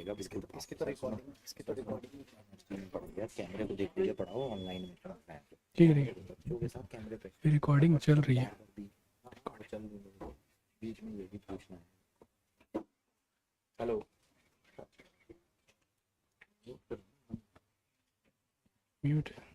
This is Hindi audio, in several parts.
पड़ेगा। इसकी तो रिकॉर्डिंग पड़ेगा, कैमरे को देख लीजिए, पढ़ाओ ऑनलाइन में पढ़ना है तो ठीक है, बच्चों के साथ कैमरे पे रिकॉर्डिंग चल रही है। चल बीच में ये भी पूछना है। हेलो, म्यूट है।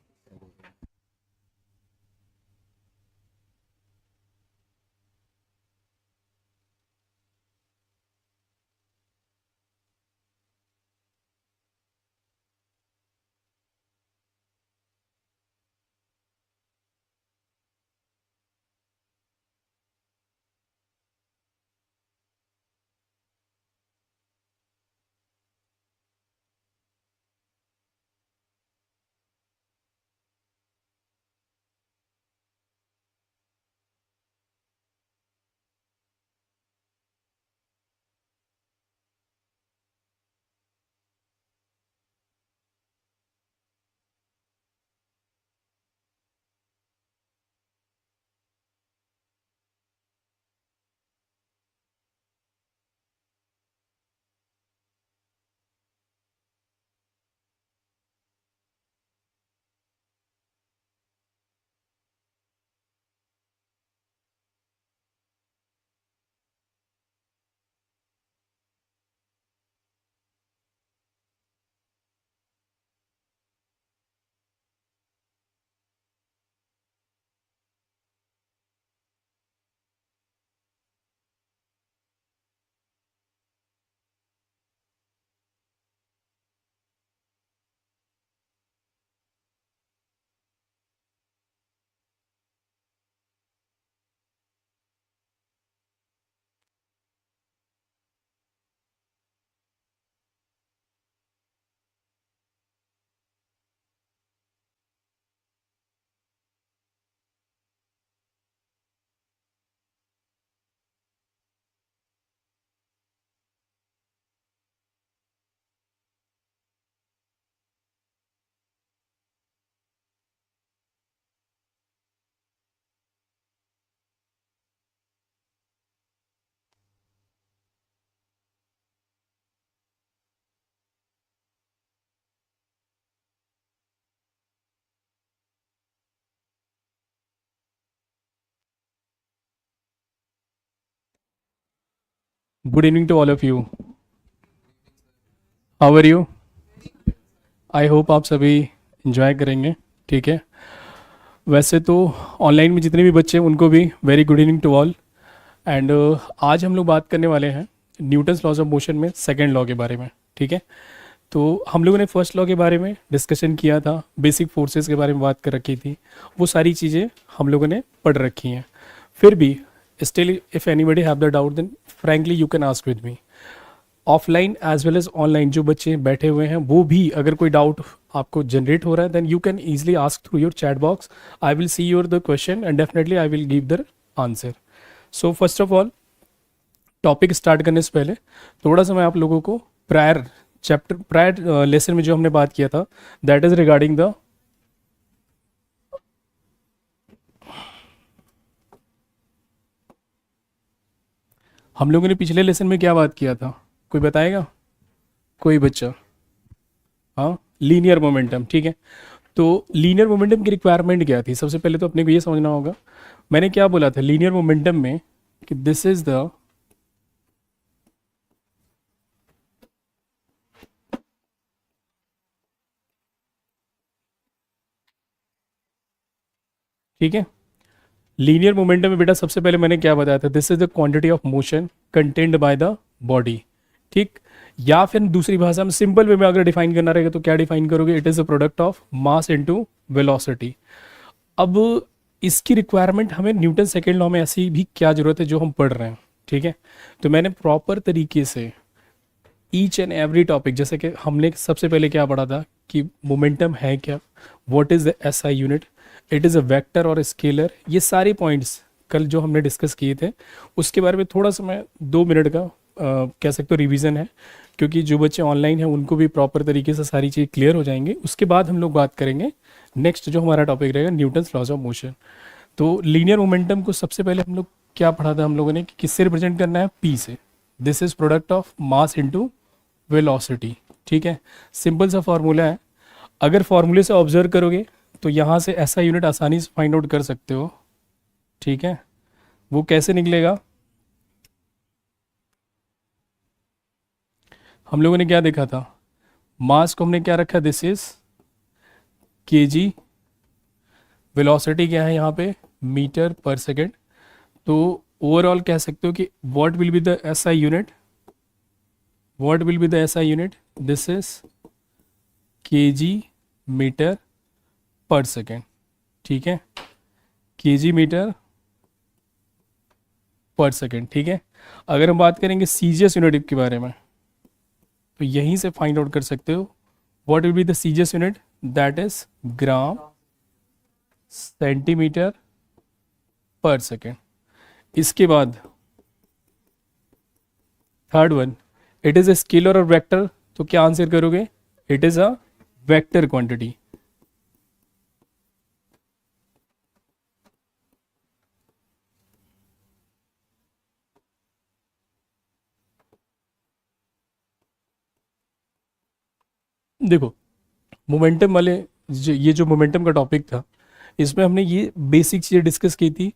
Good evening to all of you. How are you? I hope आप सभी इंजॉय करेंगे। ठीक है, वैसे तो ऑनलाइन में जितने भी बच्चे हैं उनको भी very good evening to all. And आज हम लोग बात करने वाले हैं न्यूटन्स लॉज ऑफ मोशन में सेकेंड लॉ के बारे में। ठीक है, तो हम लोगों ने फर्स्ट लॉ के बारे में डिस्कशन किया था, बेसिक फोर्सेस के बारे में बात कर रखी थी, वो सारी चीज़ें हम लोगों ने पढ़ रखी हैं। फिर भी still if anybody have the doubt then frankly you can ask with me. Offline as well as online जो बच्चे बैठे हुए हैं वो भी अगर कोई डाउट आपको जनरेट हो रहा है then you can easily ask through your chat box. I will see your the question and definitely I will give the answer. So first of all topic start करने से पहले थोड़ा सा मैं आप लोगों को प्रायर लेसन में जो हमने बात किया था दैट इज रिगार्डिंग द हम लोगों ने पिछले लेसन में क्या बात किया था, कोई बताएगा? कोई बच्चा? हाँ, लीनियर मोमेंटम। ठीक है, तो लीनियर मोमेंटम की रिक्वायरमेंट क्या थी? सबसे पहले तो अपने को ये समझना होगा मैंने क्या बोला था लीनियर मोमेंटम में कि दिस इज द ठीक है, लीनियर मोमेंटम में बेटा सबसे पहले मैंने क्या बताया था, this is the quantity of motion contained by the body. ठीक, या फिर दूसरी भाषा में सिंपल वे में अगर डिफाइन करना रहेगा तो क्या डिफाइन करोगे? It is a product of mass into velocity. अब इसकी रिक्वायरमेंट हमें न्यूटन सेकेंड लॉ में ऐसी भी क्या जरूरत है जो हम पढ़ रहे हैं। ठीक है, तो मैंने प्रॉपर तरीके से ईच एंड एवरी टॉपिक, जैसे कि हमने सबसे पहले क्या पढ़ा था कि मोमेंटम है क्या, what is the SI unit, it is a vector और स्केलर, ये सारे पॉइंट्स कल जो हमने डिस्कस किए थे उसके बारे में थोड़ा सा मैं 2 मिनट का कह सकते हो रिवीजन है, क्योंकि जो बच्चे ऑनलाइन हैं उनको भी प्रॉपर तरीके से सारी चीज़ क्लियर हो जाएंगे। उसके बाद हम लोग बात करेंगे नेक्स्ट जो हमारा टॉपिक रहेगा न्यूटन्स लॉज ऑफ मोशन। तो लीनियर मोमेंटम को सबसे पहले हम लोग क्या पढ़ा था हम लोगों ने कि किससे रिप्रेजेंट करना है? पी से। This is product of mass into velocity. ठीक है, सिंपल सा फॉर्मूला है। अगर फॉर्मूले से ऑब्जर्व करोगे तो यहाँ से ऐसा यूनिट आसानी से फाइंड आउट कर सकते हो। ठीक है, वो कैसे निकलेगा? हम लोगों ने क्या देखा था, मास को हमने क्या रखा, दिस इज केजी, वेलोसिटी क्या है यहाँ पे, मीटर पर सेकेंड। तो ओवरऑल कह सकते हो कि what will be the SI unit, what will be the SI unit, this is KG metre per second. ठीक है, केजी मीटर पर सेकेंड। ठीक है, अगर हम बात करेंगे सीजीएस यूनिट के बारे में तो यहीं से फाइंड आउट कर सकते हो what will be the CGS unit, that is gram centimetre पर सेकेंड। इसके बाद third one, it is a scalar और वेक्टर, तो क्या आंसर करोगे, it is a vector quantity. देखो मोमेंटम वाले ये जो मोमेंटम का टॉपिक था, इसमें हमने ये बेसिक चीज़ें डिस्कस की थी।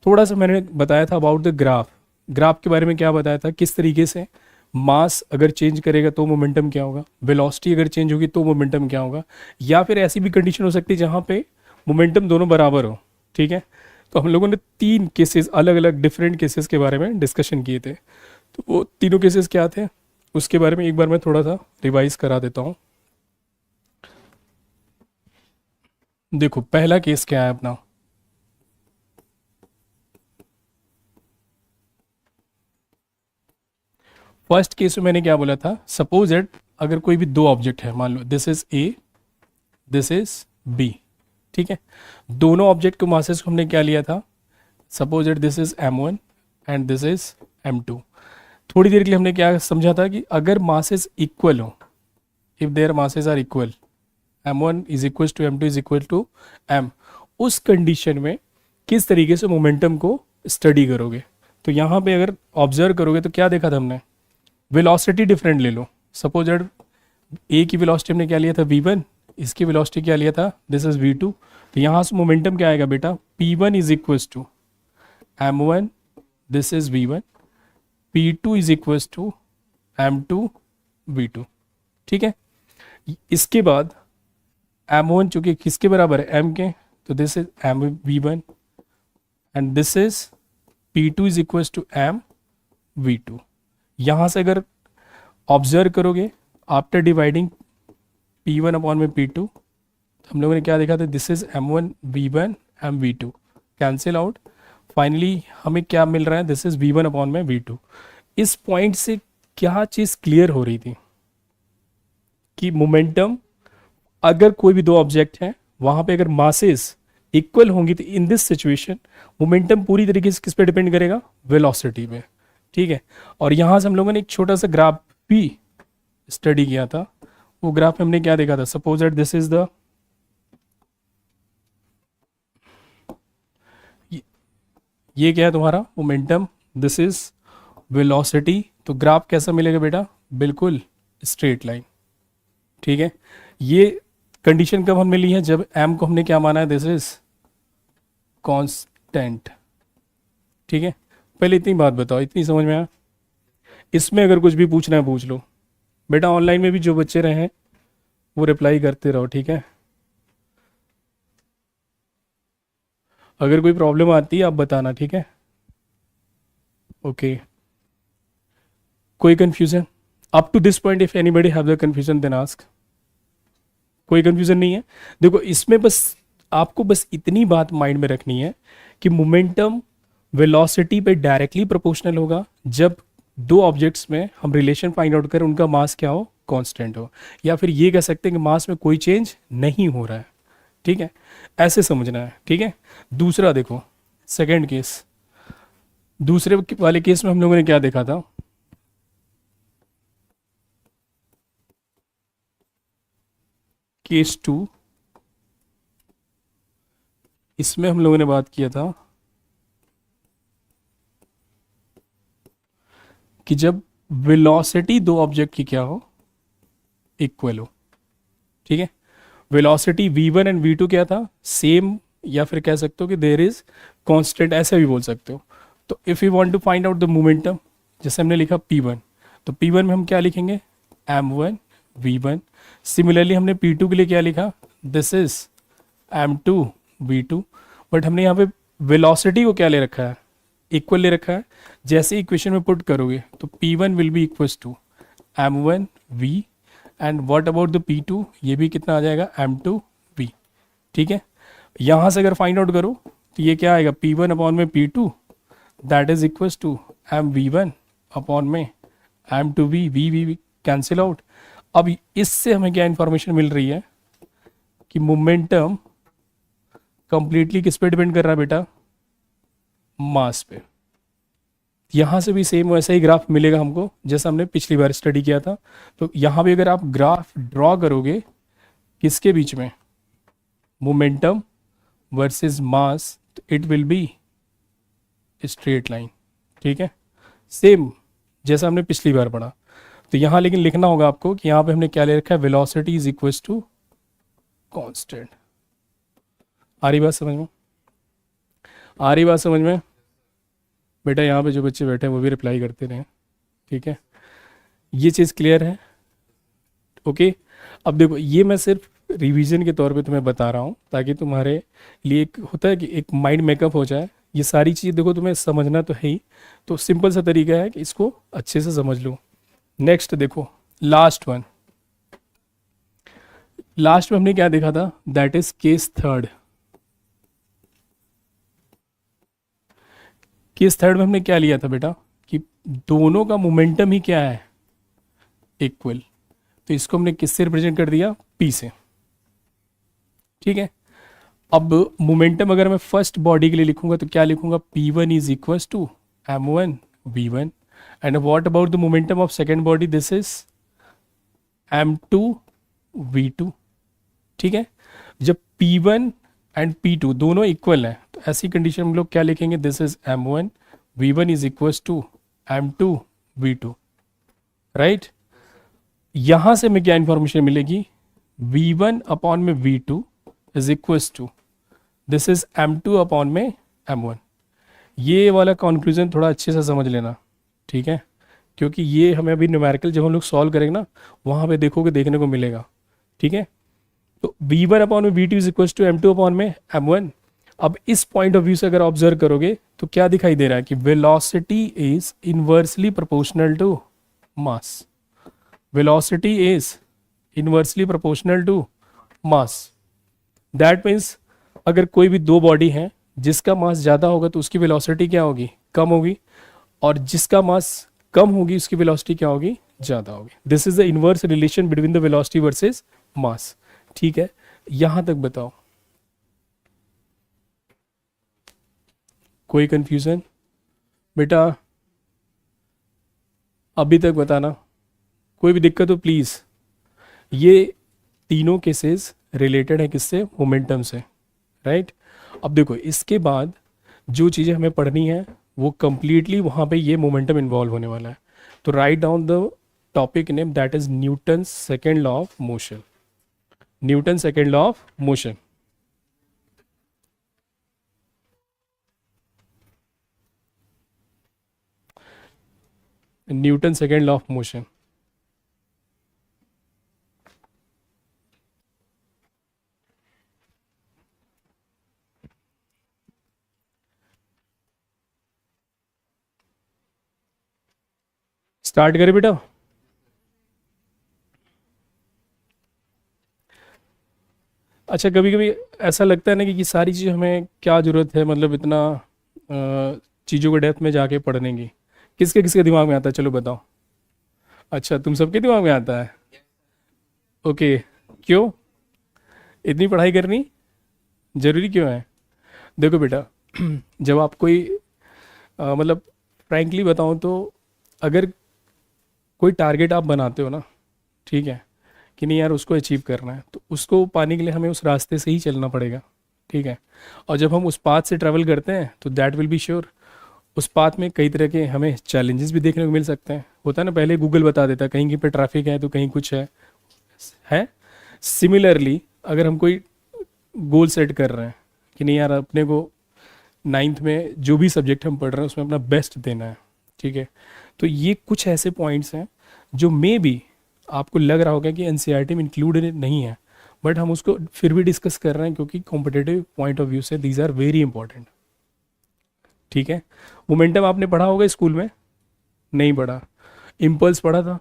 थोड़ा सा मैंने बताया था अबाउट द ग्राफ, ग्राफ के बारे में क्या बताया था, किस तरीके से मास अगर चेंज करेगा तो मोमेंटम क्या होगा, वेलोसिटी अगर चेंज होगी तो मोमेंटम क्या होगा, या फिर ऐसी भी कंडीशन हो सकती है जहाँ पे मोमेंटम दोनों बराबर हो। ठीक है, तो हम लोगों ने 3 केसेस, अलग अलग डिफरेंट केसेस के बारे में डिस्कशन किए थे। तो वो तीनों केसेस क्या थे उसके बारे में एक बार मैं थोड़ा सा रिवाइज करा देता हूँ। देखो पहला केस क्या है अपना, फर्स्ट केस में मैंने क्या बोला था, सपोज दैट अगर कोई भी 2 ऑब्जेक्ट है, मान लो this is A, this is B. ठीक है, दोनों ऑब्जेक्ट के मासेस को हमने क्या लिया था, suppose that this is m1 and this is m2। थोड़ी देर के लिए हमने क्या समझा था कि अगर मासेस इक्वल हो, if there masses are equal, m1 is equal to m2 is equal to m, उस कंडीशन में किस तरीके से मोमेंटम को स्टडी करोगे। तो यहाँ पे अगर ऑब्जर्व करोगे तो क्या देखा था हमने, वेलोसिटी डिफरेंट ले लो। सपोज दैट ए की वेलोसिटी हमने क्या लिया था v1, इसकी वेलोसिटी क्या लिया था, दिस इज v2। तो यहाँ से मोमेंटम क्या आएगा बेटा, p1 is equal to m1, this is v1, p2 is equal to m2 v2। ठीक है, इसके बाद m1 चूंकि किसके बराबर है, m के, तो this is m v1 and this is p2 is equal to m v2। यहाँ से अगर ऑब्जर्व करोगे आफ्टर डिवाइडिंग p1 अपॉन में p2, तो हम लोगों ने क्या देखा था, this is m1 v1 m v2, cancel out, finally हमें क्या मिल रहा है, दिस इज v1 अपॉन में v2। इस पॉइंट से क्या चीज़ क्लियर हो रही थी कि मोमेंटम, अगर कोई भी 2 ऑब्जेक्ट हैं वहाँ पे अगर मासेस इक्वल होंगी तो इन दिस सिचुएशन मोमेंटम पूरी तरीके से किस पे डिपेंड करेगा, वेलोसिटी पे। ठीक है, और यहाँ से हम लोगों ने एक छोटा सा ग्राफ भी स्टडी किया था। वो ग्राफ में हमने क्या देखा था, suppose that this is the, ये क्या है तुम्हारा मोमेंटम, दिस इज वेलोसिटी। तो ग्राफ कैसा मिलेगा बेटा, बिल्कुल स्ट्रेट लाइन। ठीक है, ये कंडीशन कब हमने ली है, जब m को हमने क्या माना है, दिस इज कांस्टेंट। ठीक है, पहले इतनी बात बताओ, इतनी समझ में आया। इसमें अगर कुछ भी पूछना है पूछ लो बेटा, ऑनलाइन में भी जो बच्चे रहे हैं वो रिप्लाई करते रहो। ठीक है, अगर कोई प्रॉब्लम आती है आप बताना। ठीक है, ओके, कोई confusion up to this point, if anybody have the confusion then ask. कोई कंफ्यूजन नहीं है। देखो इसमें बस आपको बस इतनी बात माइंड में रखनी है कि मोमेंटम वेलोसिटी पे डायरेक्टली प्रोपोर्शनल होगा जब 2 ऑब्जेक्ट्स में हम रिलेशन फाइंड आउट करें, उनका मास क्या हो, कांस्टेंट हो, या फिर ये कह सकते हैं कि मास में कोई चेंज नहीं हो रहा है। ठीक है, ऐसे समझना है। ठीक है, दूसरा देखो, सेकेंड केस, दूसरे वाले केस में हम लोगों ने क्या देखा था, केस 2, इसमें हम लोगों ने बात किया था कि जब वेलोसिटी 2 ऑब्जेक्ट की क्या हो, इक्वल हो, ठीक है। वेलोसिटी v1 एंड v2 क्या था, सेम, या फिर कह सकते हो कि देयर इज कांस्टेंट, ऐसे भी बोल सकते हो। तो if you want to find out the momentum, जैसे हमने लिखा p1, तो p1 में हम क्या लिखेंगे, m1 v1। सिमिलरली हमने p2 के लिए क्या लिखा, this is m2 v2, but हमने यहाँ पे वेलोसिटी को क्या ले रखा है, इक्वल ले रखा है। जैसे इक्वेशन में पुट करोगे तो p1 will be equals to m1 v, and what about the p2, ये भी कितना आ जाएगा, m2 v, ठीक है। यहाँ से अगर फाइंड आउट करो तो ये क्या आएगा, p1 अपॉन में p2 that is equals to m v1 upon में m2 v, v cancel out. अब इससे हमें क्या इंफॉर्मेशन मिल रही है कि मोमेंटम कंप्लीटली किस पे डिपेंड कर रहा है बेटा, मास पे। यहाँ से भी सेम वैसा ही ग्राफ मिलेगा हमको जैसा हमने पिछली बार स्टडी किया था। तो यहाँ भी अगर आप ग्राफ ड्रॉ करोगे किसके बीच में, मोमेंटम वर्सेस मास, तो it will be straight line, ठीक है, सेम जैसा हमने पिछली बार पढ़ा। तो यहाँ लेकिन लिखना होगा आपको कि यहाँ पे हमने क्या ले रखा है, velocity is equals to constant. आ रही बात समझ में, आ रही बात समझ में बेटा? यहाँ पे जो बच्चे बैठे हैं वो भी रिप्लाई करते रहे, ठीक है, ये चीज़ क्लियर है? ओके। अब देखो ये मैं सिर्फ रिवीजन के तौर पे तुम्हें बता रहा हूँ ताकि तुम्हारे लिए एक होता है कि एक माइंड मेकअप हो जाए। ये सारी चीज़ देखो तुम्हें समझना तो है ही, तो सिंपल सा तरीका है कि इसको अच्छे से समझ लो। नेक्स्ट देखो, लास्ट वन, लास्ट में हमने क्या देखा था, that is case third. Case third में हमने क्या लिया था बेटा कि दोनों का मोमेंटम ही क्या है, इक्वल। तो इसको हमने किससे रिप्रेजेंट कर दिया, p से, ठीक है। अब मोमेंटम अगर मैं फर्स्ट बॉडी के लिए लिखूंगा तो क्या लिखूंगा, p1 is equals to m1 v1, and what about the momentum of second body, this is m2 v2, ठीक है। जब p1 एंड p2 दोनों इक्वल हैं तो ऐसी कंडीशन में हम लोग क्या लिखेंगे, this is m1 v1 is equals to m2 v2, right. यहां से हमें क्या इंफॉर्मेशन मिलेगी, v1 अपॉन में v2 is equals to this is m2 upon में m1। ये वाला कंक्लूजन थोड़ा अच्छे से समझ लेना, ठीक है, क्योंकि ये हमें अभी न्यूमेरिकल जब हम लोग सॉल्व करेंगे ना वहाँ पे देखोगे, देखने को मिलेगा, ठीक है। तो v1 अपॉन में v2 is equals to m2 upon में m1। अब इस पॉइंट ऑफ व्यू से अगर ऑब्जर्व करोगे तो क्या दिखाई दे रहा है कि velocity is inversely proportional to mass, velocity is inversely proportional to mass. That means अगर कोई भी दो बॉडी है जिसका मास ज़्यादा होगा तो उसकी वेलोसिटी क्या होगी, कम होगी, और जिसका मास कम होगी उसकी वेलोसिटी क्या होगी, ज़्यादा होगी। This is the inverse relation between the velocity versus mass, ठीक है। यहां तक बताओ, कोई कंफ्यूजन बेटा? अभी तक बताना, कोई भी दिक्कत हो प्लीज़। ये तीनों केसेस रिलेटेड है किससे, मोमेंटम से, राइट। अब देखो इसके बाद जो चीज़ें हमें पढ़नी है वो कंप्लीटली वहाँ पे ये मोमेंटम इन्वॉल्व होने वाला है। तो right down the topic name, that is Newton second law of motion, Newton second law of motion. Newton second law of motion. Start करें बेटा? अच्छा, कभी कभी ऐसा लगता है ना कि ये सारी चीज़ हमें क्या ज़रूरत है, मतलब इतना चीज़ों को डेप्थ में जाके पढ़ने की। किसके किसके दिमाग में आता है, चलो बताओ। अच्छा, तुम सबके दिमाग में आता है, ओके। क्यों इतनी पढ़ाई करनी ज़रूरी क्यों है? देखो बेटा, जब आप कोई मतलब फ्रैंकली बताऊँ तो अगर कोई टारगेट आप बनाते हो ना, ठीक है, कि नहीं यार उसको अचीव करना है, तो उसको पाने के लिए हमें उस रास्ते से ही चलना पड़ेगा, ठीक है। और जब हम उस पाथ से ट्रैवल करते हैं तो दैट विल बी श्योर उस पाथ में कई तरह के हमें चैलेंजेस भी देखने को मिल सकते हैं। होता है ना, पहले गूगल बता देता है कहीं पे ट्रैफिक है तो कहीं कुछ है, है। सिमिलरली अगर हम कोई गोल सेट कर रहे हैं कि नहीं यार अपने को नाइन्थ में जो भी सब्जेक्ट हम पढ़ रहे हैं उसमें अपना बेस्ट देना है, ठीक है, तो ये कुछ ऐसे पॉइंट्स हैं जो मे बी आपको लग रहा होगा कि एनसीईआरटी में इंक्लूडेड नहीं है, बट हम उसको फिर भी डिस्कस कर रहे हैं क्योंकि कॉम्पिटेटिव पॉइंट ऑफ व्यू से दीज आर वेरी इंपॉर्टेंट, ठीक है। मोमेंटम आपने पढ़ा होगा स्कूल में, नहीं पढ़ा। इम्पल्स पढ़ा था,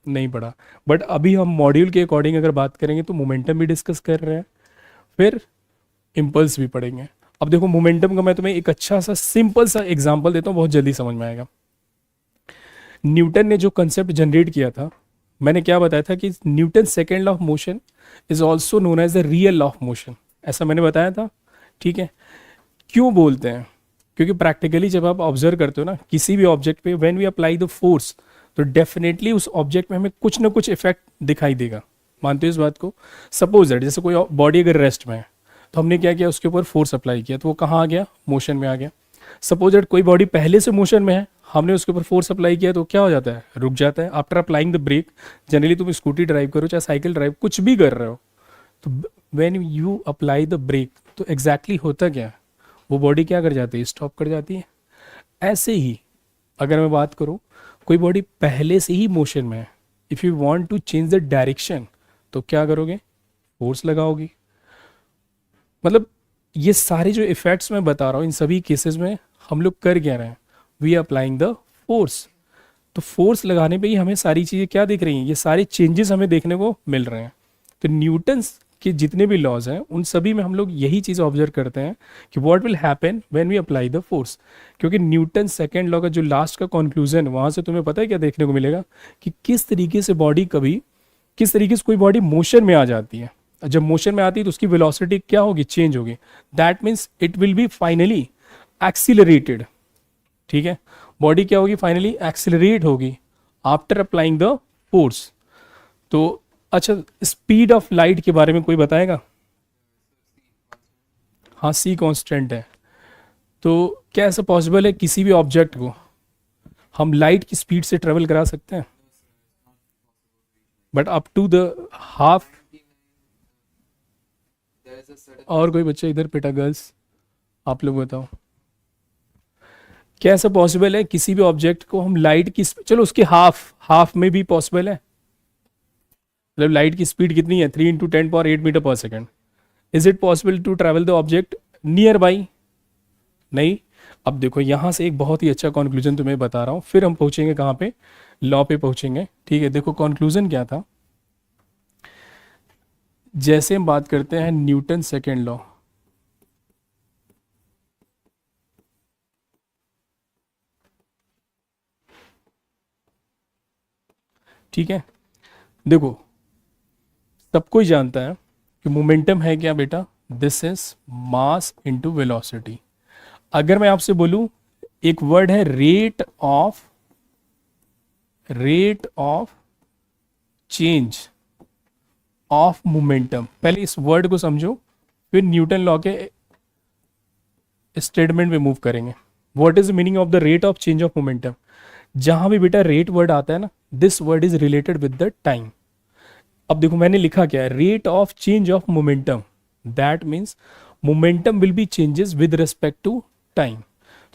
नहीं पढ़ा। बट अभी हम मॉड्यूल के अकॉर्डिंग अगर बात करेंगे तो मोमेंटम भी डिस्कस कर रहे हैं, फिर इम्पल्स भी पढ़ेंगे। अब देखो मोमेंटम का मैं तुम्हें एक अच्छा सा सिंपल सा एग्जांपल देता हूँ, बहुत जल्दी समझ में आएगा। न्यूटन ने जो कंसेप्ट जनरेट किया था, मैंने क्या बताया था कि Newton second law of motion is also known as the real law of motion, ऐसा मैंने बताया था, ठीक है। क्यों बोलते हैं? क्योंकि प्रैक्टिकली जब आप ऑब्जर्व करते हो ना किसी भी ऑब्जेक्ट पे, when we apply the force, तो डेफिनेटली उस ऑब्जेक्ट में हमें कुछ ना कुछ इफेक्ट दिखाई देगा। मानते हो इस बात को? सपोज दैट जैसे कोई बॉडी अगर रेस्ट में है तो हमने क्या किया, उसके ऊपर फोर्स अप्लाई किया तो वो कहाँ आ गया, मोशन में आ गया। सपोज दैट कोई बॉडी पहले से मोशन में है, हमने उसके ऊपर फोर्स अप्लाई किया तो क्या हो जाता है, रुक जाता है। After applying the brake, generally तुम स्कूटी ड्राइव करो चाहे साइकिल ड्राइव कुछ भी कर रहे हो, तो when you apply the brake तो एग्जैक्टली होता क्या है, वो बॉडी क्या कर जाती है, स्टॉप कर जाती है। ऐसे ही अगर मैं बात करूँ, कोई बॉडी पहले से ही मोशन में है, if you want to change the direction तो क्या करोगे, फोर्स लगाओगी। मतलब ये सारे जो इफेक्ट्स मैं बता रहा हूँ इन सभी केसेस में हम लोग कर क्या रहे हैं, वी अप्लाइंग द फोर्स। तो फोर्स लगाने पे ही हमें सारी चीज़ें क्या दिख रही हैं, ये सारे चेंजेस हमें देखने को मिल रहे हैं। तो न्यूटन्स के जितने भी लॉज हैं उन सभी में हम लोग यही चीज़ ऑब्जर्व करते हैं कि what will happen when we apply the force. क्योंकि न्यूटन सेकेंड लॉ का जो लास्ट का कंक्लूजन, वहाँ से तुम्हें पता है क्या देखने को मिलेगा कि किस तरीके से बॉडी कभी, किस तरीके से कोई बॉडी मोशन में आ जाती है। जब मोशन में आती है तो उसकी वेलोसिटी क्या होगी, चेंज होगी। That means it will be finally accelerated, ठीक है। बॉडी क्या होगी, फाइनली एक्सीलरेट होगी आफ्टर अप्लाइंग द फोर्स। तो अच्छा, स्पीड ऑफ लाइट के बारे में कोई बताएगा? हाँ, सी कांस्टेंट है। तो क्या ऐसा पॉसिबल है किसी भी ऑब्जेक्ट को हम लाइट की स्पीड से ट्रेवल करा सकते हैं? But up to the half. और कोई बच्चा इधर बेटा, गर्ल्स आप लोग बताओ, क्या ऐसा पॉसिबल है किसी भी ऑब्जेक्ट को हम लाइट की, चलो उसके हाफ में भी पॉसिबल है, मतलब लाइट की स्पीड कितनी है, 3 × 10⁸ metre per second. Is it possible to travel the object nearby? नहीं। अब देखो यहाँ से एक बहुत ही अच्छा कंक्लूजन तुम्हें बता रहा हूँ, फिर हम पहुंचेंगे कहाँ पे, लॉ पे पहुंचेंगे, ठीक है। देखो कंक्लूजन क्या था, जैसे हम बात करते हैं न्यूटन सेकेंड लॉ, ठीक है। देखो सब कोई जानता है कि मोमेंटम है क्या बेटा, this is mass into velocity. अगर मैं आपसे बोलूं एक वर्ड है rate of change of momentum, पहले इस वर्ड को समझो फिर न्यूटन लॉ के स्टेटमेंट में मूव करेंगे। What is the meaning of the rate of change of momentum? जहां भी बेटा रेट वर्ड आता है ना, this word is related with the time. अब देखो मैंने लिखा क्या है, rate of change of momentum, that means momentum will be changes with respect to time.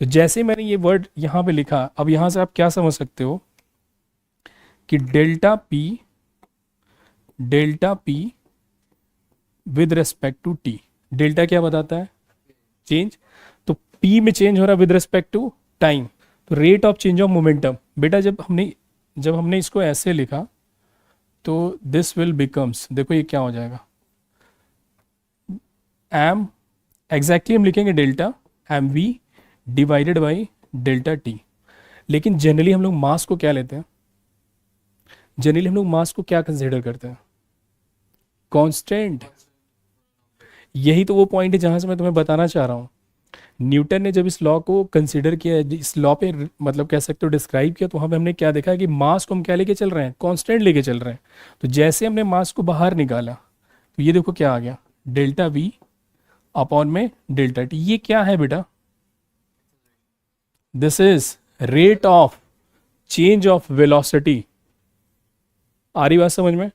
तो जैसे मैंने ये वर्ड यहां पे लिखा, अब यहां से आप क्या समझ सकते हो कि delta P with respect to T. Delta क्या बताता है, चेंज, तो पी में चेंज हो रहा है विद रिस्पेक्ट टू टाइम, तो rate of change of momentum. बेटा जब हमने इसको ऐसे लिखा तो दिस विल बिकम्स, देखो ये क्या हो जाएगा, एम, एग्जैक्टली हम लिखेंगे delta M V divided by delta T. लेकिन जनरली हम लोग मास को क्या लेते हैं, जनरली हम लोग मास को क्या कंसिडर करते हैं, कांस्टेंट। यही तो वो पॉइंट है जहां से मैं तुम्हें बताना चाह रहा हूं। न्यूटन ने जब इस लॉ को कंसिडर किया, इस लॉ पे मतलब कह सकते हो डिस्क्राइब किया, तो वहाँ पे हमने क्या देखा कि मास को हम क्या लेके चल रहे हैं, कांस्टेंट लेके चल रहे हैं। तो जैसे हमने मास को बाहर निकाला तो ये देखो क्या आ गया, डेल्टा वी अपॉन में डेल्टा टी। ये क्या है बेटा, this is rate of change of velocity. आ रही बात समझ में?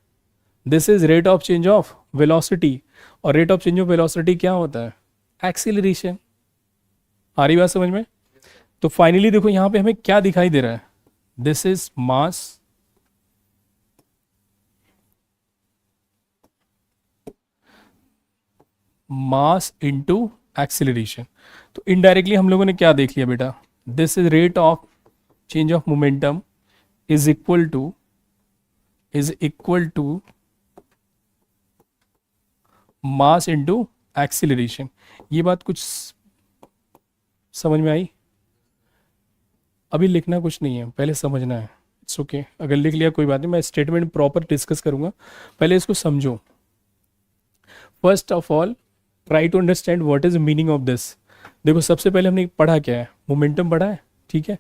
This is rate of change of velocity, और rate of change of velocity क्या होता है? एक्सीलरेशन। आ रही बात समझ में? तो फाइनली देखो यहां पे हमें क्या दिखाई दे रहा है, this is mass into acceleration. तो इनडायरेक्टली हम लोगों ने क्या देख लिया बेटा, this is rate of change of momentum is equal to mass into acceleration. ये बात कुछ समझ में आई? अभी लिखना कुछ नहीं है, पहले समझना है। इट्स ओके, अगर लिख लिया कोई बात नहीं, मैं स्टेटमेंट प्रॉपर डिस्कस करूंगा, पहले इसको समझो। First of all try to understand what is meaning of this. देखो सबसे पहले हमने पढ़ा क्या है, मोमेंटम पढ़ा है, ठीक है।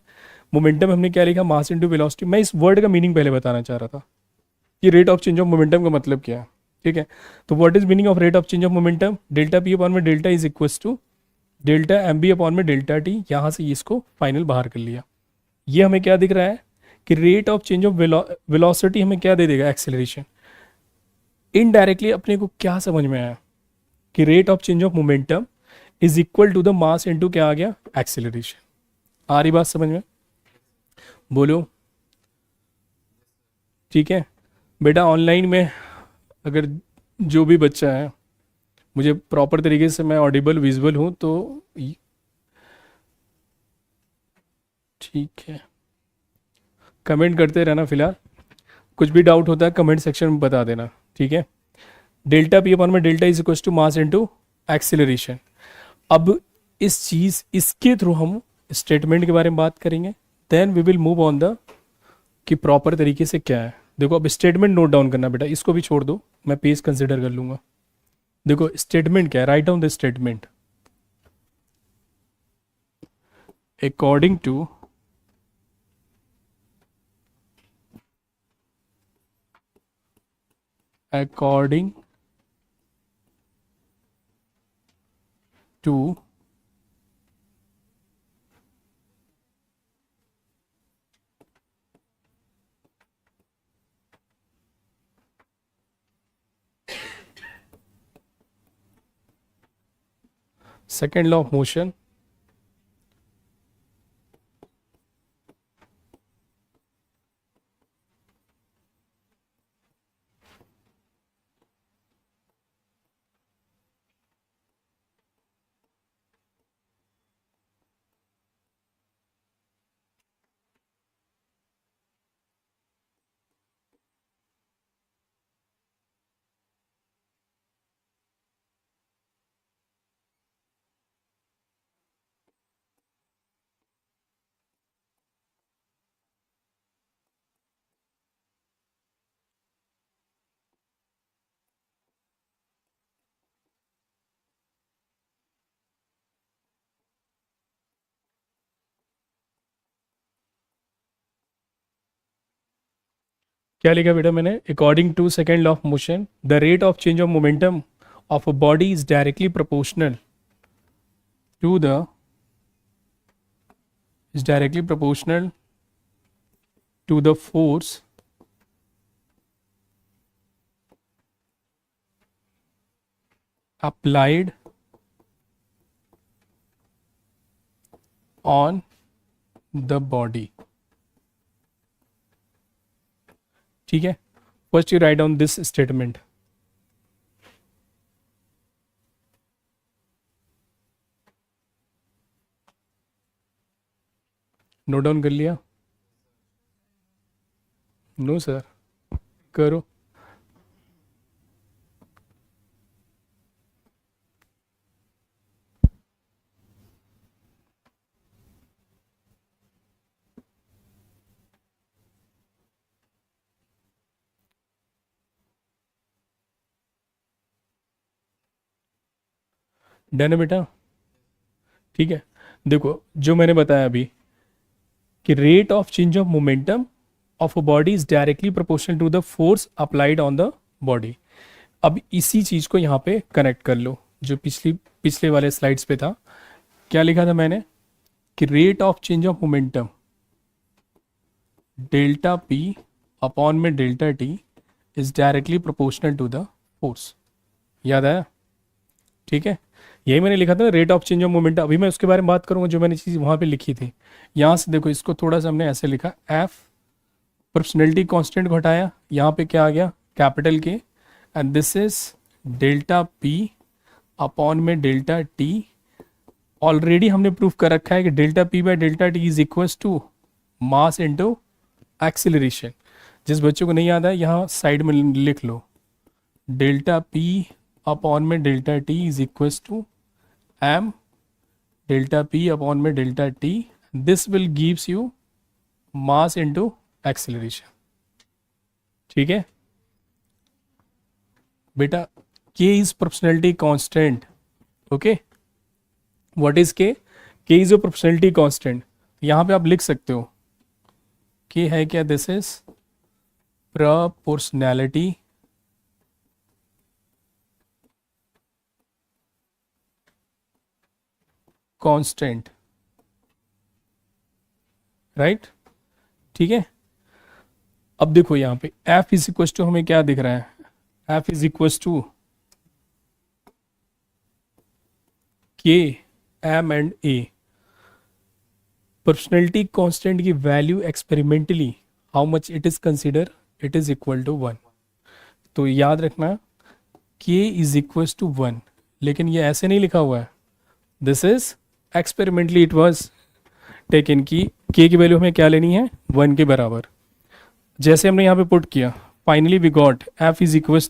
मोमेंटम हमने क्या लिखा, मास इनटू वेलोसिटी। मैं इस वर्ड का मीनिंग पहले बताना चाह रहा था कि rate of change of momentum का मतलब क्या है, ठीक है। तो what is meaning of rate of change of momentum, delta P upon में delta is equals to delta M B upon में डेल्टा टी। यहाँ से इसको फाइनल बाहर कर लिया। ये हमें क्या दिख रहा है कि rate of change of velocity हमें क्या दे देगा, एक्सेलरेशन। इनडायरेक्टली अपने को क्या समझ में आया कि rate of change of momentum is equal to the mass into क्या आ गया, एक्सेलरेशन। आ रही बात समझ में? बोलो, ठीक है बेटा। ऑनलाइन में अगर जो भी बच्चा है, मुझे प्रॉपर तरीके से मैं ऑडिबल विजुअल हूँ तो ठीक है, कमेंट करते रहना। फिलहाल कुछ भी डाउट होता है कमेंट सेक्शन में बता देना, ठीक है। डेल्टा पी अपॉन में delta is equal to mass into acceleration. अब इसके थ्रू हम स्टेटमेंट के बारे में बात करेंगे, then we will move on the कि प्रॉपर तरीके से क्या है। देखो अब स्टेटमेंट नोट डाउन करना बेटा, इसको भी छोड़ दो, मैं पेज कंसिडर कर लूंगा। देखो स्टेटमेंट क्या है, write down the statement. According to second law of motion, क्या लिखा बेटा मैंने, according to second law of motion the rate of change of momentum of a body is directly proportional to the force applied on the body। ठीक है, first you write down this statement. Note down कर लिया? नो सर, करो। डन है बेटा, ठीक है। देखो जो मैंने बताया अभी कि rate of change of momentum of a body is directly proportional to the force applied on the body. अब इसी चीज को यहाँ पे कनेक्ट कर लो जो पिछले वाले स्लाइड्स पे था। क्या लिखा था मैंने कि rate of change of momentum delta P upon में delta T is directly proportional to the force. याद आया? ठीक है, यही मैंने लिखा था rate of change of momentum. अभी मैं उसके बारे में बात करूंगा जो मैंने चीज़ वहाँ पे लिखी थी। यहाँ से देखो, इसको थोड़ा सा हमने ऐसे लिखा, एफ प्रोपोर्शनलिटी कांस्टेंट को हटाया, यहाँ पे क्या आ गया, capital K, and this is delta P upon में डेल्टा टी। ऑलरेडी हमने प्रूफ कर रखा है कि delta P by delta T is equal to mass into acceleration. जिस बच्चों को नहीं याद है यहाँ साइड में लिख लो, डेल्टा पी अपॉन में delta T is equal to M delta P upon में delta T. This will gives you mass into acceleration. ठीक है बेटा, K is proportionality constant. Okay, what is K? K is a proportionality constant. यहाँ पे आप लिख सकते हो के है क्या, this is proportionality constant, right? ठीक है, अब देखो यहाँ पे F इज इक्वल टू हमें क्या दिख रहा है, F is equal to K M and A. Proportionality constant की value experimentally how much it is consider, it is equal to 1। तो याद रखना के इज इक्वल टू 1, लेकिन ये ऐसे नहीं लिखा हुआ है, this is experimentally it was taken की के की वैल्यू हमें क्या लेनी है, 1 के बराबर। जैसे हमने यहाँ पे पुट किया, finally we got F is equal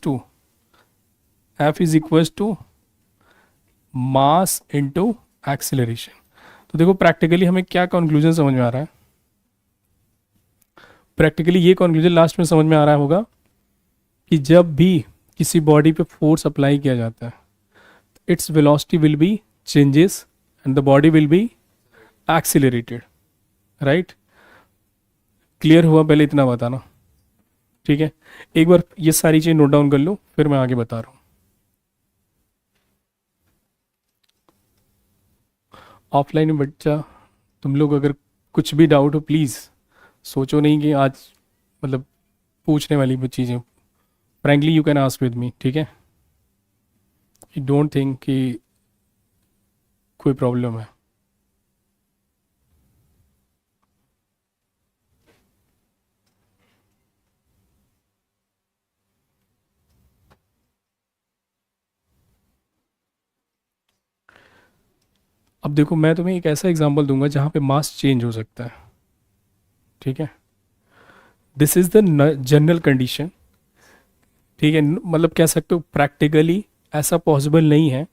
to mass into acceleration. तो देखो प्रैक्टिकली हमें क्या कंक्लूजन समझ में आ रहा है, प्रैक्टिकली ये कंक्लूजन लास्ट में समझ में आ रहा होगा कि जब भी किसी बॉडी पे फोर्स अप्लाई किया जाता है, its velocity will be changes and the body will be accelerated, right? Clear हुआ? पहले इतना बताना, ठीक है? एक बार ये सारी चीज़ नोट डाउन कर लो, फिर मैं आगे बता रहा हूँ। ऑफलाइन में बच्चा, तुम लोग अगर कुछ भी डाउट हो प्लीज़ सोचो नहीं कि आज मतलब पूछने वाली चीज़ें, frankly you can ask with मी, ठीक है? यू डोंट थिंक कि कोई प्रॉब्लम है। अब देखो मैं तुम्हें एक ऐसा एग्जांपल दूंगा जहाँ पे मास चेंज हो सकता है, ठीक है? This is the general condition, ठीक है? मतलब कह सकते हो प्रैक्टिकली ऐसा पॉसिबल नहीं है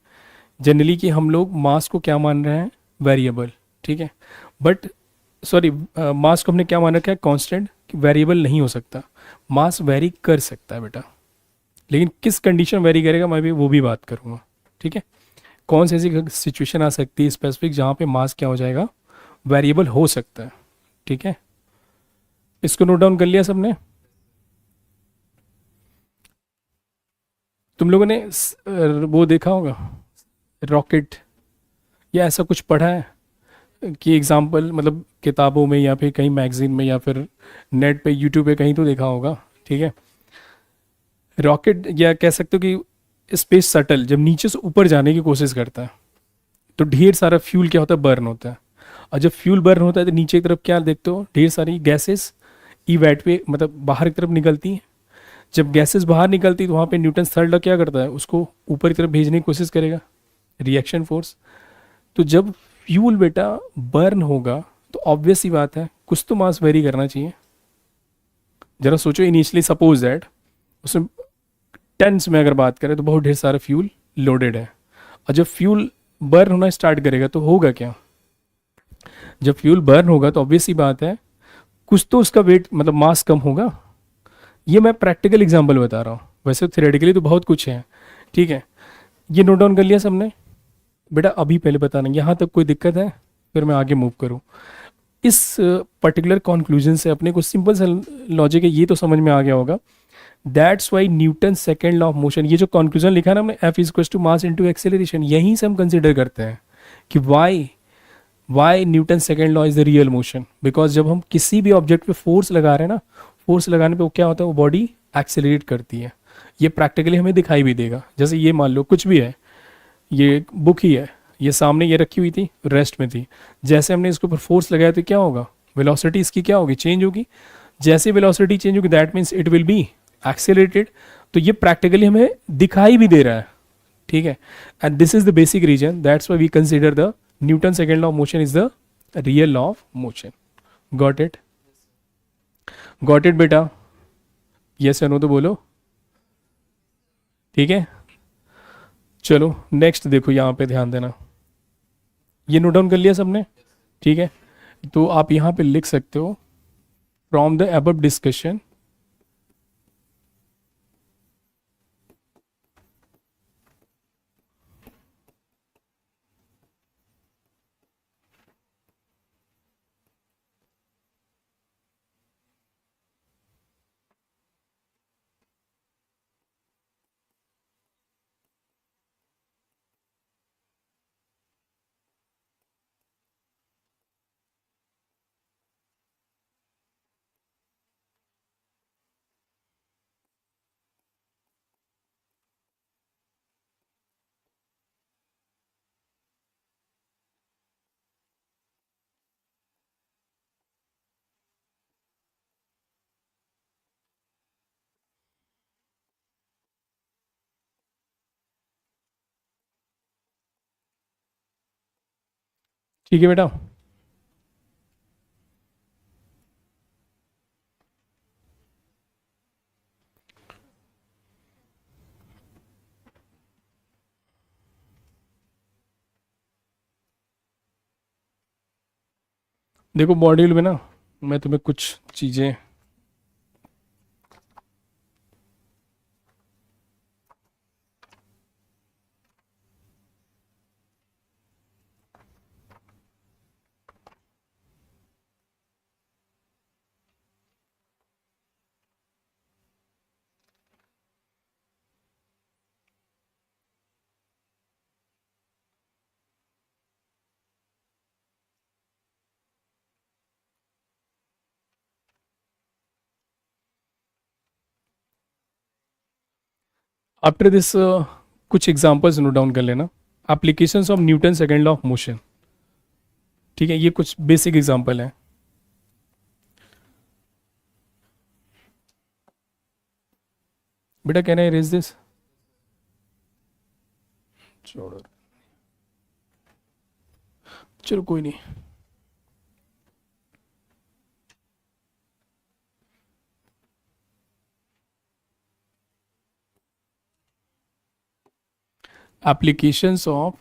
जनरली कि हम लोग मास को क्या मान रहे हैं, वेरिएबल, ठीक है? बट सॉरी, मास को हमने क्या मान रखा है, कांस्टेंट। वेरिएबल नहीं हो सकता, मास वेरी कर सकता है बेटा, लेकिन किस कंडीशन वेरी करेगा मैं भी वो भी बात करूँगा, ठीक है? कौन सी ऐसी सिचुएशन आ सकती है स्पेसिफिक जहाँ पे मास क्या हो जाएगा, वेरिएबल हो सकता है, ठीक है? इसको नोट डाउन कर लिया सबने? तुम लोगों ने वो देखा होगा रॉकेट या ऐसा कुछ पढ़ा है कि एग्जाम्पल, मतलब किताबों में या फिर कहीं मैगजीन में या फिर नेट पे यूट्यूब पे कहीं तो देखा होगा, ठीक है? रॉकेट या कह सकते हो कि स्पेस शटल जब नीचे से ऊपर जाने की कोशिश करता है तो ढेर सारा फ्यूल क्या होता है, बर्न होता है। और जब फ्यूल बर्न होता है तो नीचे की तरफ क्या देखते हो, ढेर सारी गैसेस ईवैट पे मतलब बाहर की तरफ निकलती हैं। जब गैसेस बाहर निकलती तो वहाँ पे न्यूटन थर्ड लॉ क्या करता है, उसको ऊपर की तरफ भेजने की कोशिश करेगा, रिएक्शन फोर्स। तो जब फ्यूल बेटा बर्न होगा तो ऑब्वियस सी बात है कुछ तो मास वेरी करना चाहिए। जरा सोचो, इनिशियली सपोज दैट उसमें टेंस में अगर बात करें तो बहुत ढेर सारा फ्यूल लोडेड है, और जब फ्यूल बर्न होना स्टार्ट करेगा तो होगा क्या, जब फ्यूल बर्न होगा तो ऑब्वियस सी बात है कुछ तो उसका वेट मतलब मास कम होगा। ये मैं प्रैक्टिकल एग्जांपल बता रहा हूँ, वैसे थियोरेटिकली तो बहुत कुछ है, ठीक है? ये नोट डाउन कर लिया सबने बेटा? अभी पहले बताना यहाँ तक कोई दिक्कत है, फिर मैं आगे मूव करूँ। इस पर्टिकुलर कंक्लूजन से अपने को सिंपल सा लॉजिक है ये तो समझ में आ गया होगा। That's why Newton second law of motion, ये जो कंक्लूजन लिखा है ना हमने, F is equal to mass into acceleration, यहीं से हम कंसिडर करते हैं कि why Newton second law is the real motion. Because जब हम किसी भी ऑब्जेक्ट पे फोर्स लगा रहे हैं ना, फोर्स लगाने पे वो क्या होता है, वो बॉडी एक्सेलरेट करती है। ये प्रैक्टिकली हमें दिखाई भी देगा। जैसे ये मान लो कुछ भी है, ये बुक ही है, ये सामने ये रखी हुई थी, रेस्ट में थी, जैसे हमने इसके ऊपर फोर्स लगाया तो क्या होगा, वेलोसिटी इसकी क्या होगी, चेंज होगी। जैसे वेलोसिटी चेंज होगी that means it will be accelerated. तो ये प्रैक्टिकली हमें दिखाई भी दे रहा है, ठीक है। And this is the basic reason that's why we consider the Newton second law of motion is the real law of motion. Got it? Got it बेटा? यस या नो तो बोलो, ठीक है। चलो नेक्स्ट देखो, यहाँ पे ध्यान देना, ये नोट डाउन कर लिया सबने, ठीक है। तो आप यहाँ पे लिख सकते हो फ्रॉम द अबव डिस्कशन ठीक है बेटा। देखो मॉड्यूल में ना मैं तुम्हें कुछ चीज़ें आफ्टर दिस कुछ एग्जांपल्स नोट डाउन कर लेना। Applications of Newton second law of motion, ठीक है, ये कुछ बेसिक एग्जांपल हैं। बेटा कैन आई रेज दिस? छोड़ो, चलो कोई नहीं। एप्लीकेशंस ऑफ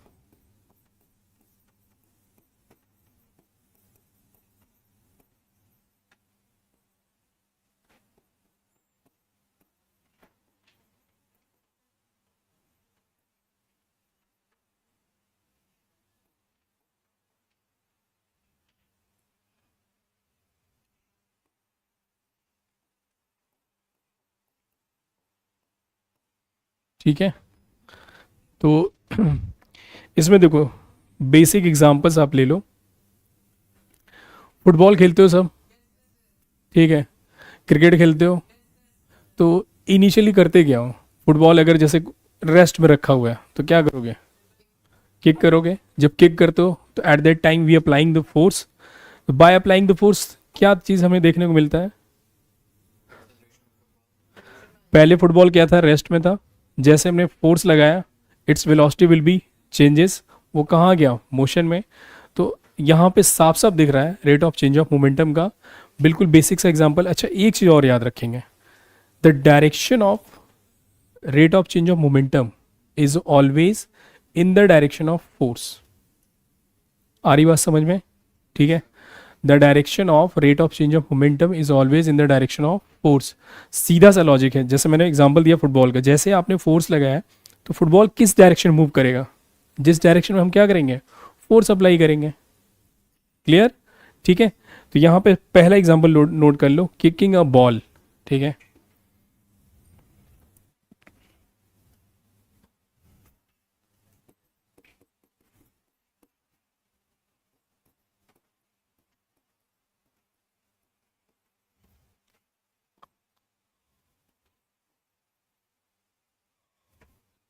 ठीक है। तो इसमें देखो बेसिक एग्जांपल्स आप ले लो। फुटबॉल खेलते हो सब, ठीक है, क्रिकेट खेलते हो, तो इनिशियली करते क्या हो, फुटबॉल अगर जैसे रेस्ट में रखा हुआ है तो क्या करोगे, किक करोगे। जब किक करते हो तो at that time we applying the force, तो बाय अप्लाइंग द फोर्स क्या चीज़ हमें देखने को मिलता है, पहले फुटबॉल क्या था, रेस्ट में था, जैसे हमने फोर्स लगाया its velocity will be changes, वो कहाँ गया, मोशन में। तो यहाँ पे साफ साफ दिख रहा है rate of change of momentum का, बिल्कुल बेसिक सा एग्जांपल। अच्छा एक चीज़ और याद रखेंगे, the direction of rate of change of momentum is always in the direction of force. आ रही बात समझ में, ठीक है। The direction of rate of change of momentum is always in the direction of force. सीधा सा लॉजिक है, जैसे मैंने एग्जांपल दिया फुटबॉल का, जैसे आपने फोर्स लगाया तो फुटबॉल किस डायरेक्शन मूव करेगा, जिस डायरेक्शन में हम क्या करेंगे, फोर्स अप्लाई करेंगे। क्लियर, ठीक है। तो यहाँ पे पहला एग्जांपल नोट कर लो, किकिंग अ बॉल, ठीक है।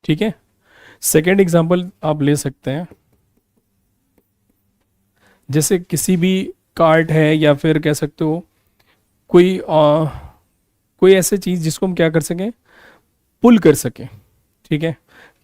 ठीक है। सेकेंड एग्जाम्पल आप ले सकते हैं, जैसे किसी भी कार्ट है या फिर कह सकते हो कोई कोई ऐसी चीज़ जिसको हम क्या कर सकें, पुल कर सकें, ठीक है।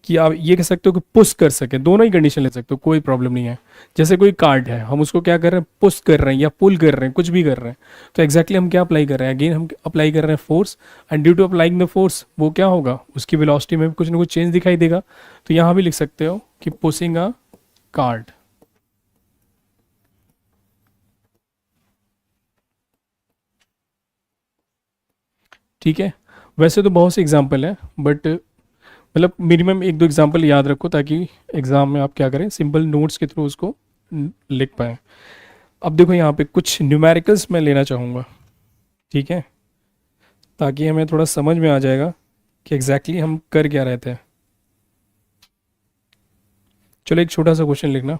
कि आप ये कह सकते हो कि पुश कर सकें, दोनों ही कंडीशन ले सकते हो, कोई प्रॉब्लम नहीं है। जैसे कोई कार्ड है, हम उसको क्या कर रहे हैं, पुश कर रहे हैं या पुल कर रहे हैं, कुछ भी कर रहे हैं, तो एग्जैक्टली हम क्या अप्लाई कर रहे हैं, अगेन हम अप्लाई कर रहे हैं force, and due to applying the force वो क्या होगा, उसकी वेलोसिटी में भी कुछ ना कुछ चेंज दिखाई देगा। तो यहाँ भी लिख सकते हो कि पुशिंग अ कार्ड। ठीक है। वैसे तो बहुत से एग्जाम्पल हैं, बट मतलब मिनिमम एक दो एग्जाम्पल याद रखो, ताकि एग्जाम में आप क्या करें, सिंपल नोट्स के थ्रू उसको लिख पाएँ। अब देखो यहाँ पे कुछ न्यूमेरिकल्स मैं लेना चाहूँगा, ठीक है, ताकि हमें थोड़ा समझ में आ जाएगा कि एग्जैक्टली हम कर क्या रहे थे। चलो एक छोटा सा क्वेश्चन लिखना।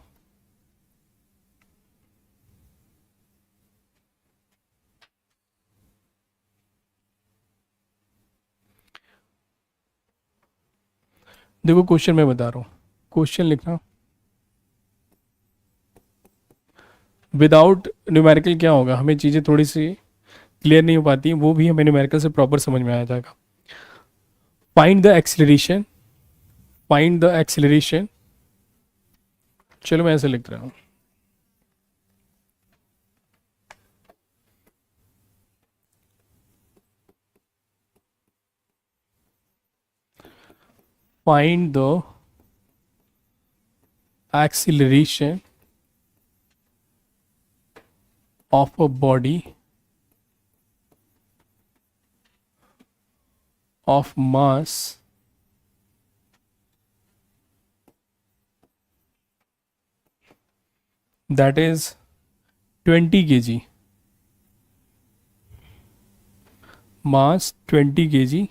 देखो क्वेश्चन मैं बता रहा हूँ, क्वेश्चन लिखना। विदाउट न्यूमेरिकल क्या होगा, हमें चीज़ें थोड़ी सी क्लियर नहीं हो पाती, वो भी हमें न्यूमेरिकल से प्रॉपर समझ में आ जाएगा। Find the acceleration, find the acceleration. चलो मैं ऐसे लिख रहा हूँ, find the acceleration of a body of mass that is 20 kg, mass 20 kg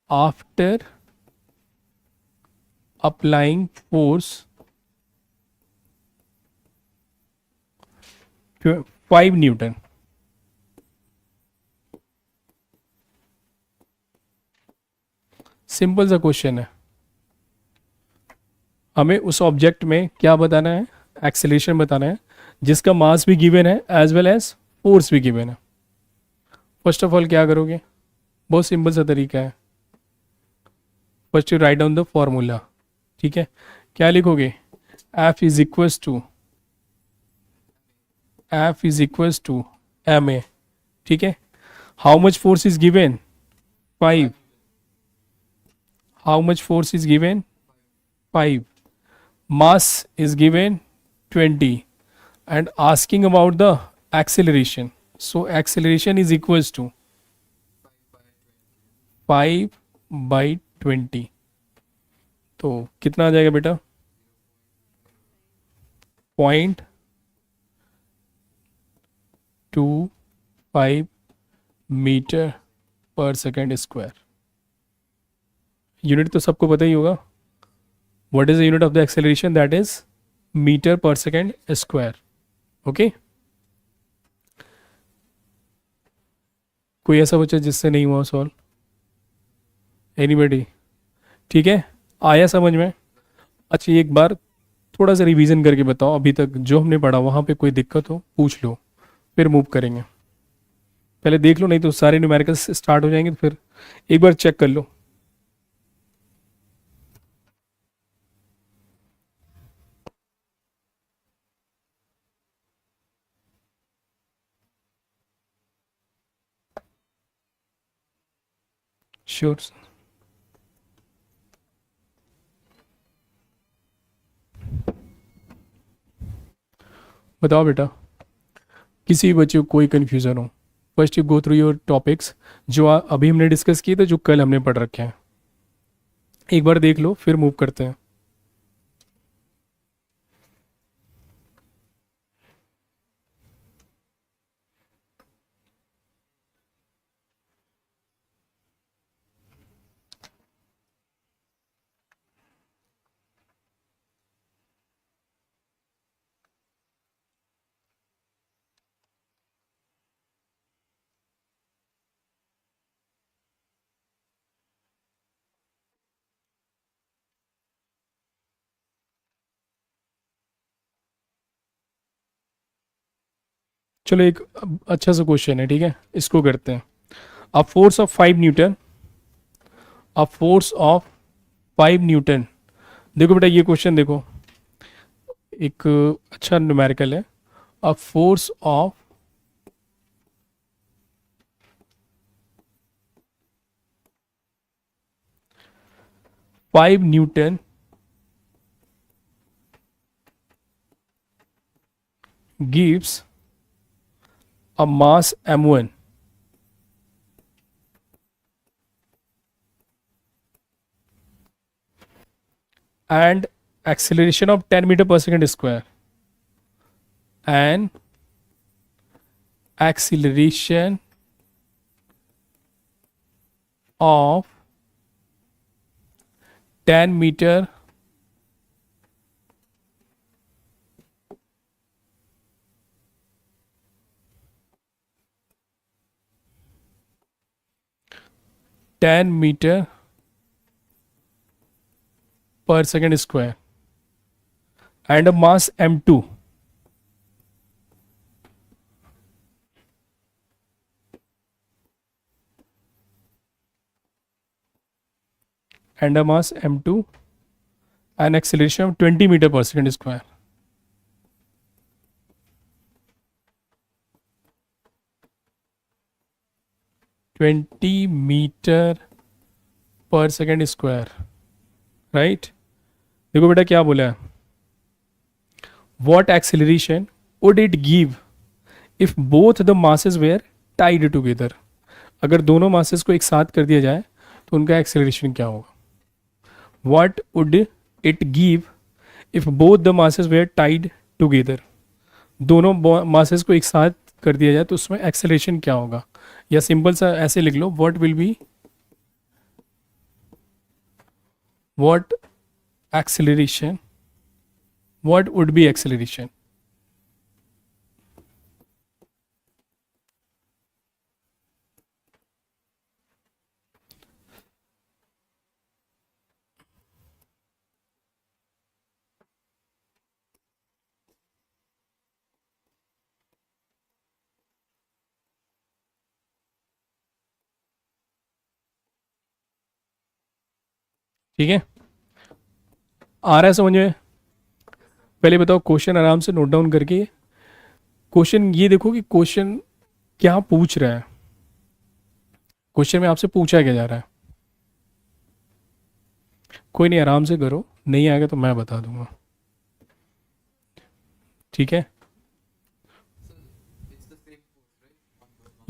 after applying force 5 Newton. Simple सा क्वेश्चन है, हमें उस ऑब्जेक्ट में क्या बताना है, एक्सेलरेशन बताना है, जिसका मास भी गिवन है एज वेल एज फोर्स भी गिवन है। फर्स्ट ऑफ ऑल क्या करोगे, बहुत सिंपल सा तरीका है, first you write down the formula, ठीक है। क्या लिखोगे, F is equals to, F is equals to M A, ठीक है। How much force is given, 5। How much force is given, 5। mass is given 20 and asking about the acceleration, so acceleration is equals to 5 by 20। तो कितना आ जाएगा बेटा, 0.25 metre per second square. Unit तो सबको पता ही होगा, what is the unit of the acceleration, that is meter per second square। Okay, कोई ऐसा बच्चा जिससे नहीं हुआ सॉल्व, एनीबडी, ठीक है, आया समझ में। अच्छा एक बार थोड़ा सा रिवीजन करके बताओ, अभी तक जो हमने पढ़ा वहाँ पे कोई दिक्कत हो पूछ लो, फिर मूव करेंगे। पहले देख लो, नहीं तो सारे न्यूमेरिकल्स स्टार्ट हो जाएंगे, तो फिर एक बार चेक कर लो। श्योर, बताओ बेटा, किसी भी बच्चे को कोई कन्फ्यूज़न हो, first you go through your topics जो अभी हमने डिस्कस किए थे, जो कल हमने पढ़ रखे हैं, एक बार देख लो, फिर मूव करते हैं। चलो एक अच्छा सा क्वेश्चन है, ठीक है, इसको करते हैं. अ force of 5 Newton, a force of 5 Newton. देखो बेटा ये क्वेश्चन देखो, एक अच्छा न्यूमेरिकल है. अ force of 5 Newton gives a mass m1 and acceleration of 10 meter per second square, and acceleration of 10 meter per second square and a mass m2. And a mass m2 and acceleration of 20 meter per second square. Twenty metre per second square, right. देखो बेटा क्या बोला है, what acceleration would it give if both the masses were tied together. अगर दोनों मासेस को एक साथ कर दिया जाए तो उनका एक्सेलरेशन क्या होगा. What would it give if both the masses were tied together. दोनों मासेस को एक साथ कर दिया जाए तो उसमें एक्सेलरेशन क्या होगा. या सिंपल सा ऐसे लिख लो, what will be, what acceleration, what would be acceleration. ठीक है, आ रहा है समझ में. पहले बताओ क्वेश्चन आराम से नोट डाउन करके. क्वेश्चन ये देखो कि क्वेश्चन क्या पूछ रहा है. क्वेश्चन में आपसे पूछा क्या जा रहा है. कोई नहीं, आराम से करो, नहीं आएगा तो मैं बता दूंगा. ठीक है.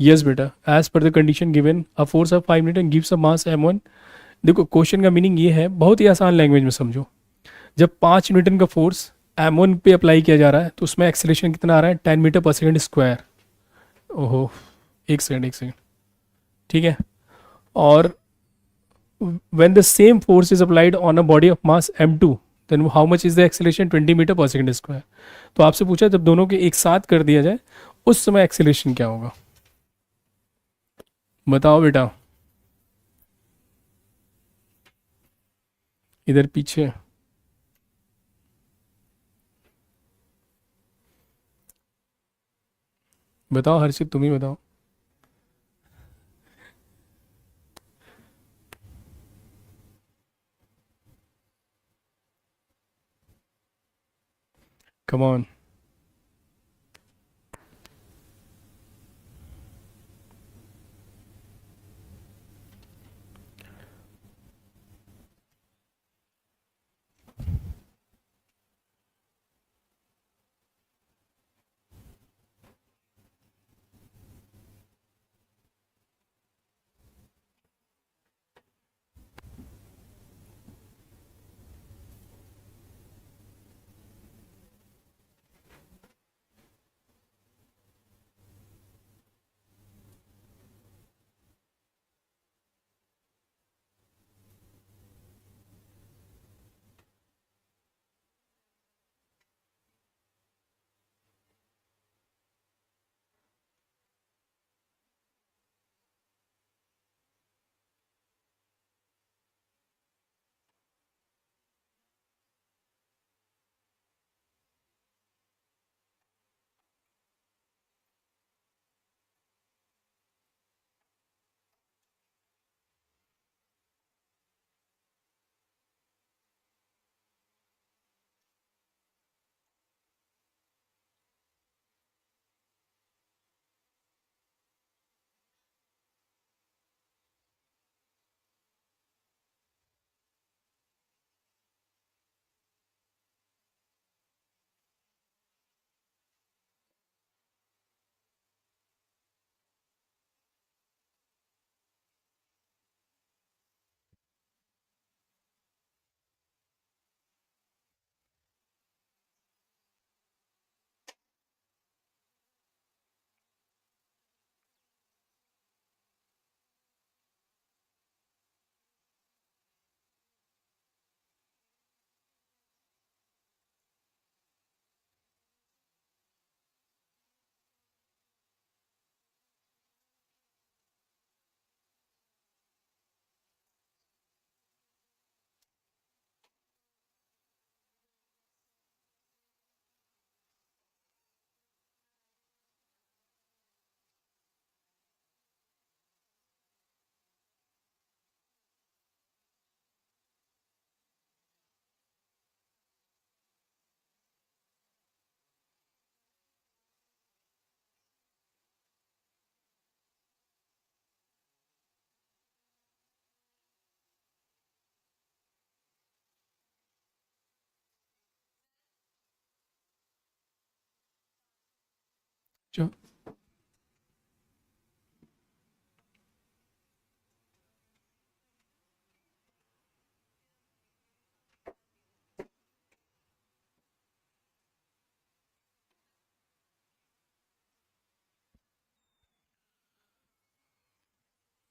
यस बेटा, as per the condition given a force of 5 newton gives a mass m1. देखो क्वेश्चन का मीनिंग ये है, बहुत ही आसान लैंग्वेज में समझो. जब 5 न्यूटन का फोर्स m1 पे अप्लाई किया जा रहा है तो उसमें एक्सेलरेशन कितना आ रहा है, 10 मीटर पर सेकेंड स्क्वायर. ओहो, एक सेकेंड एक सेकेंड, ठीक है. और when the same force is applied on a body of mass m2, then how much is the acceleration, 20 metre per second square. तो आपसे पूछा जब दोनों के एक साथ कर दिया जाए उस समय एक्सेलरेशन क्या होगा. बताओ बेटा, इधर पीछे. बताओ हर्षित, तुम ही बताओ. Come on.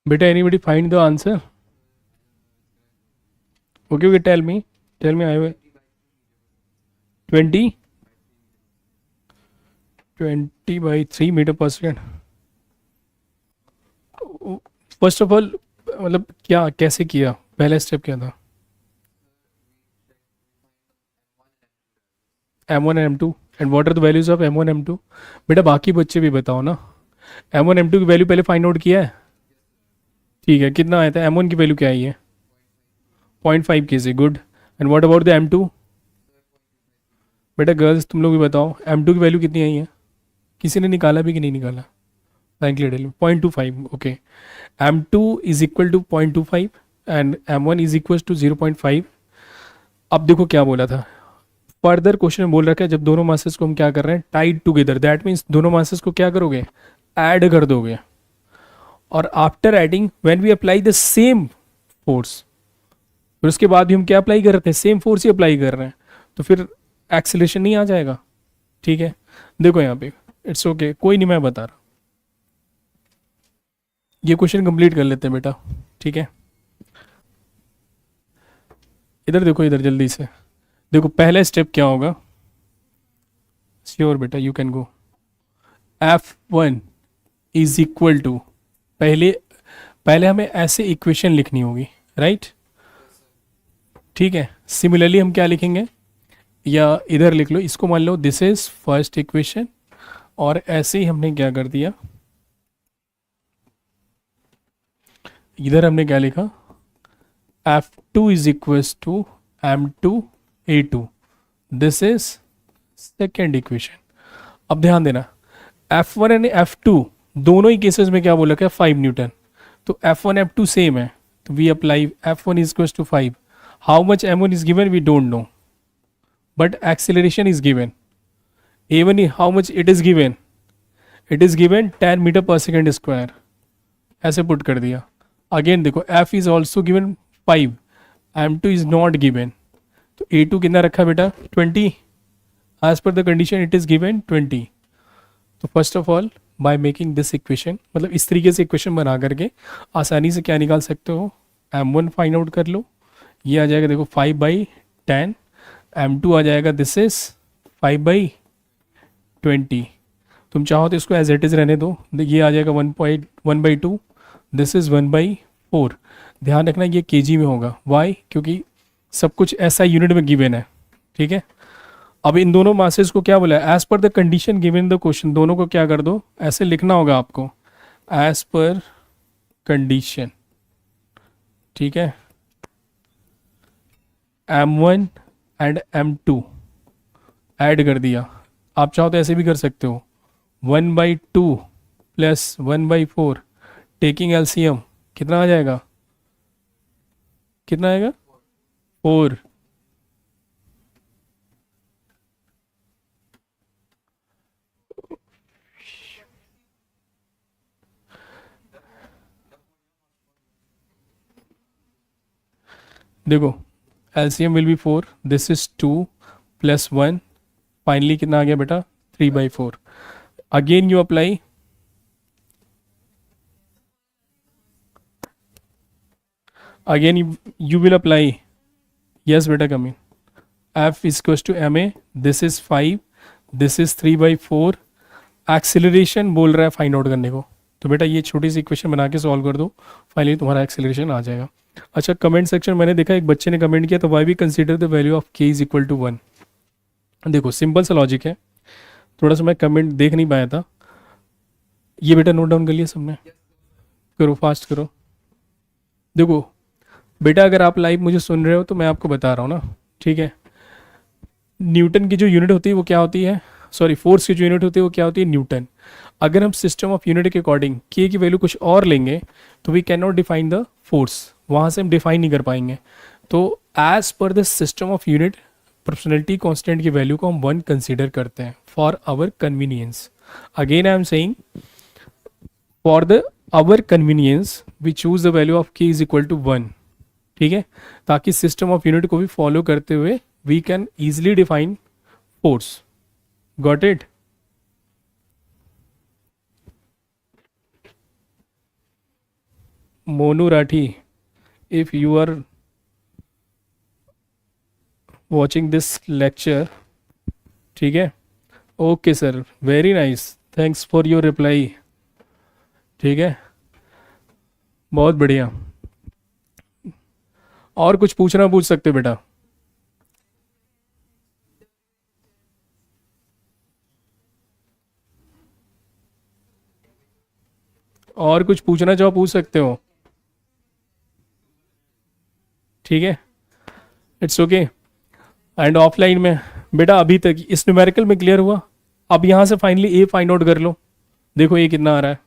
बेटा anybody find the answer? Okay tell me I will 20 by 3 metre per second. First of all मतलब क्या कैसे किया, पहला स्टेप क्या था? M1 and M2 and what are the values of M1 M2? बेटा बाकी बच्चे भी बताओ ना। M1 M2 की वैल्यू पहले फाइंड आउट किया है? ठीक है, कितना आया था? M1 की वैल्यू क्या आई है? 0.5 kg। Good. And what about the M2? बेटा गर्ल्स तुम लोग भी बताओ, M2 की वैल्यू कितनी आई है? किसी ने निकाला भी कि नहीं निकाला? Frankly tell me. 0.25। Okay, M2 is equal to 0.25 and M1 is equal to 0.5। अब देखो क्या बोला था, फर्दर क्वेश्चन में बोल रखा है जब दोनों मासेस को हम क्या कर रहे हैं, टाइड टुगेदर, दैट मीन्स दोनों मासेस को क्या करोगे, ऐड कर दोगे। और after adding when we apply the same force, फिर उसके बाद भी हम क्या अप्लाई कर रहे थे, सेम फोर्स ही अप्लाई कर रहे हैं, तो फिर एक्सेलरेशन नहीं आ जाएगा? ठीक है, देखो यहाँ पे इट्स ओके, कोई नहीं, मैं बता रहा, ये क्वेश्चन कंप्लीट कर लेते हैं बेटा। ठीक है, इधर देखो, इधर जल्दी से देखो, पहला स्टेप क्या होगा? श्योर बेटा, you can go. F1 is equal to, पहले हमें ऐसे इक्वेशन लिखनी होगी, राइट? ठीक है, सिमिलरली हम क्या लिखेंगे, या इधर लिख लो, इसको मान लो दिस इज फर्स्ट इक्वेशन, और ऐसे ही हमने क्या कर दिया, इधर हमने क्या लिखा, F2 is equals to M2 A2, this is second equation. अब ध्यान देना, F1 एंड F2 दोनों ही केसेस में क्या बोला, क्या 5 न्यूटन, तो F1 F2 सेम है, तो we apply F1 is equals to 5। How much M1 is given we don't know, but acceleration is given. A1 how much it is given, it is given 10 metre per second square, ऐसे पुट कर दिया। अगेन देखो, F is also given 5, M2 is not given, तो A2 कितना रखा बेटा, 20, as per the condition it is given 20। तो first of all by making this equation, मतलब इस तरीके से इक्वेशन बना करके आसानी से क्या निकाल सकते हो, M1 फाइंड आउट कर लो, ये आ जाएगा देखो 5/10, M2 आ जाएगा दिस इज 5/20। तुम चाहो तो इसको एज इट इज़ रहने दो, ये आ जाएगा 1/2, दिस इज़ 1/4। ध्यान रखना ये केजी में होगा, वाई, क्योंकि सब कुछ ऐसा यूनिट में गिवन है। ठीक है, अब इन दोनों मासेस को क्या बोला है, as per the condition given the question, दोनों को क्या कर दो, ऐसे लिखना होगा आपको, एज पर कंडीशन। ठीक है, M1 एंड M2 ऐड कर दिया, आप चाहो तो ऐसे भी कर सकते हो, 1/2 प्लस 1/4 टेकिंग LCM, कितना आ जाएगा, कितना आएगा, 4। देखो LCM will be 4, this is 2 plus 1, finally कितना आ गया बेटा, 3/4। Again you apply, again you will apply, yes beta come in, F is equals to ma, this is 5, this is 3/4, acceleration बोल रहा है फाइंड आउट करने को, तो बेटा ये छोटी सी इक्वेशन बना के सॉल्व कर दो, फाइनली तुम्हारा एक्सेलरेशन आ जाएगा। अच्छा, कमेंट सेक्शन मैंने देखा एक बच्चे ने कमेंट किया, तो why we consider the value of k is equal to 1। देखो सिंपल सा लॉजिक है, थोड़ा सा मैं कमेंट देख नहीं पाया था, ये बेटा नोट डाउन कर लिया सबने, करो फास्ट करो। देखो बेटा अगर आप लाइव मुझे सुन रहे हो तो मैं आपको बता रहा हूँ ना, ठीक है, न्यूटन की जो यूनिट होती है वो क्या होती है, सॉरी फोर्स की जो यूनिट होती है वो क्या होती है, न्यूटन। अगर हम सिस्टम ऑफ यूनिट के अकॉर्डिंग के की वैल्यू कुछ और लेंगे तो we can not define the force, वहाँ से हम डिफाइन नहीं कर पाएंगे। तो as per the system of unit proportionality constant की वैल्यू को हम 1 कंसीडर करते हैं for our convenience. Again I am saying for the our convenience we choose the value of k is equal to 1, ठीक है, ताकि सिस्टम ऑफ यूनिट को भी फॉलो करते हुए we can easily define force. Got it? Monu Rathi, if you are watching this lecture, ठीक है, okay sir, very nice, thanks for your reply, ठीक है, बहुत बढ़िया। और कुछ पूछना पूछ सकते हो बेटा। और कुछ पूछना चाहो पूछ सकते हो, ठीक है, इट्स ओके। एंड ऑफलाइन में बेटा अभी तक इस न्यूमेरिकल में क्लियर हुआ, अब यहाँ से फाइनली ए फाइंड आउट कर लो, देखो ए कितना आ रहा है,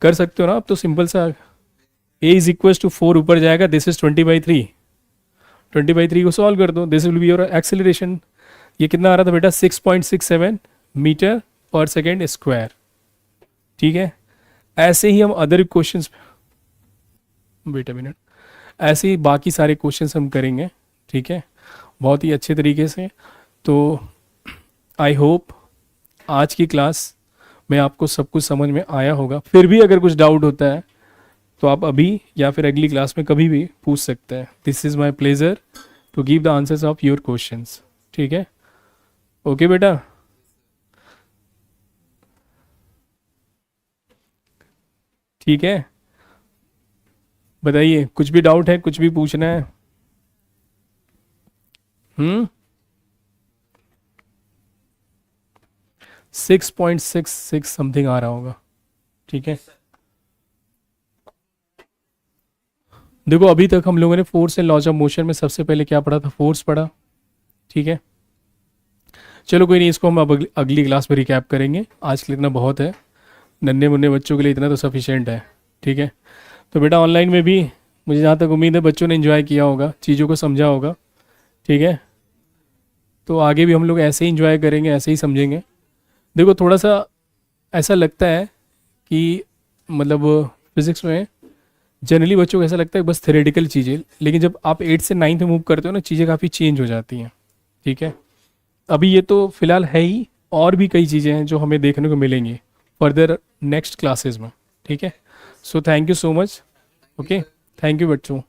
कर सकते हो ना। अब तो सिंपल सा ए इज इक्वल टू 4 ऊपर जाएगा, दिस इज 20/3, 20/3 को सॉल्व कर दो, this will be your acceleration. ये कितना आ रहा था बेटा, 6.67 मीटर पर सेकेंड स्क्वायर, ठीक है। ऐसे ही हम other questions, wait a minute, ऐसे ही बाकी सारे क्वेश्चंस हम करेंगे, ठीक है, बहुत ही अच्छे तरीके से। तो आई होप आज की क्लास में आपको सब कुछ समझ में आया होगा। फिर भी अगर कुछ डाउट होता है तो आप अभी या फिर अगली क्लास में कभी भी पूछ सकते हैं। This is my pleasure to give the answers of your questions, ठीक है, ओके बेटा। ठीक है, बताइए कुछ भी डाउट है, कुछ भी पूछना है। 6.66 समथिंग आ रहा होगा, ठीक है। देखो अभी तक हम लोगों ने force and laws of motion में सबसे पहले क्या पढ़ा था, फोर्स पढ़ा, ठीक है। चलो कोई नहीं, इसको हम अब अगली क्लास में रिकैप करेंगे, आज के लिए इतना बहुत है, नन्हे मुन्ने बच्चों के लिए इतना तो सफिशिएंट है, ठीक है। तो बेटा ऑनलाइन में भी मुझे जहाँ तक उम्मीद है बच्चों ने एंजॉय किया होगा, चीज़ों को समझा होगा, ठीक है। तो आगे भी हम लोग ऐसे ही एंजॉय करेंगे, ऐसे ही समझेंगे। देखो थोड़ा सा ऐसा लगता है कि मतलब फिज़िक्स में जनरली बच्चों को ऐसा लगता है बस थ्योरेटिकल चीज़ें, लेकिन जब आप 8 से 9 में मूव करते हो ना, चीज़ें काफ़ी चेंज हो जाती हैं, ठीक है। अभी ये तो फिलहाल है ही, और भी कई चीज़ें हैं जो हमें देखने को मिलेंगी फर्दर नेक्स्ट क्लासेस में, ठीक है। So thank you so much, okay, thank you बच्चों।